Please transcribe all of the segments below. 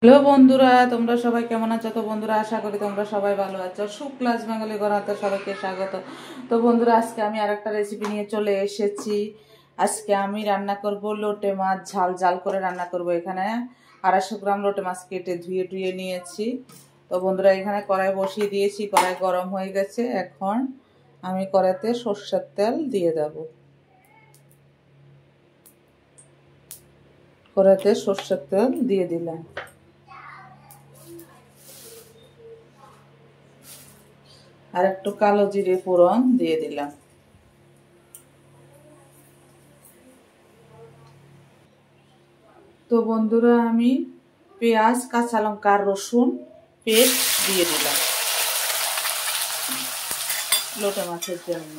Hello বন্ধুরা, তোমরা সবাই কেমন আছো? তো বন্ধুরা, আশা করি তোমরা সবাই ভালো আছো। শুক্লাস বেঙ্গলি ঘরাতে সবাইকে স্বাগত। তো বন্ধুরা, আজকে আমি আরেকটা রেসিপি নিয়ে চলে এসেছি। আজকে আমি রান্না করব লোটে মাছ, ঝাল ঝাল করে রান্না করব। এখানে 250 গ্রাম লোটে মাছ কেটে ধুয়ে টুয়ে নিয়েছি। তো বন্ধুরা, এখানে কড়াই বসিয়ে দিয়েছি, কড়াই গরম হয়ে গেছে। এখন আমি কড়াইতে সরষের তেল দিয়ে দেব। কড়াইতে সরষের তেল দিয়ে দিলাম। আর একটু কালো জিরে ফোড়ন দিয়ে দিলাম। তো বন্ধুরা, আমি পেঁয়াজ, কাঁচা লঙ্কা আর রসুন পেস্ট দিয়ে দিলাম লোটে মাছের জন্য।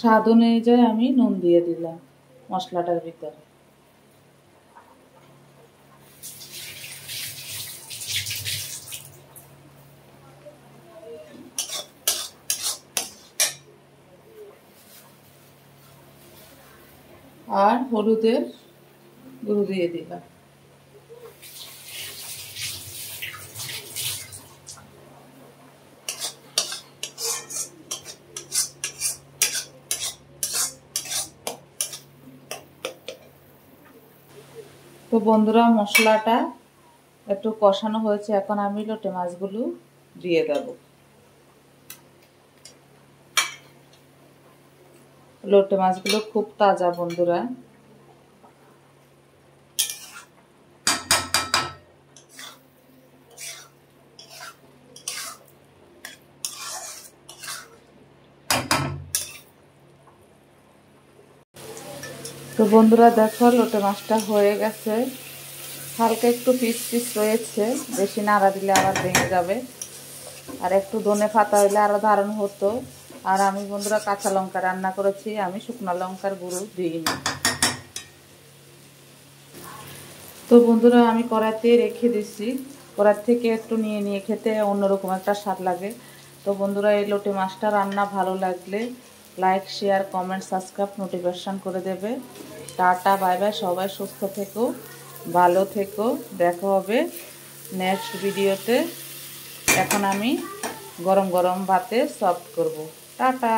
স্বাদ অনুযায়ী আমি নুন দিয়ে দিলাম মশলাটার ভিতরে। আর হলুদের গুঁড়ো দিয়ে দিলাম। তো বন্ধুরা, মশলাটা একটু কষানো হয়েছে। এখন আমি লোটে মাছগুলো দিয়ে দেব। লোটে মাছগুলো খুব তাজা বন্ধুরা। তো বন্ধুরা, দেখো লোটে মাছটা হয়ে গেছে। হালকা একটু পিস পিস রয়েছে, বেশি নাড়া দিলে আবার ভেঙে যাবে। আর একটু ধনে পাতা হইলে আরও দারুণ হতো। আর আমি বন্ধুরা কাঁচা লঙ্কা রান্না করেছি, আমি শুকনো লঙ্কার গুঁড়ো দিইনি। তো বন্ধুরা, আমি কড়াইতে রেখে দিচ্ছি। কড়াই থেকে একটু নিয়ে নিয়ে খেতে অন্যরকম একটা স্বাদ লাগে। তো বন্ধুরা, এই লোটে মাছটা রান্না ভালো লাগলে like, share, comment, subscribe, notification করে দেবে। Tata, bye bye. সবাই সুস্থ থেকো, ভালো থেকো। দেখা হবে নেক্সট ভিডিওতে। এখন আমি গরম গরম ভাতে সার্ভ করব। টাটা।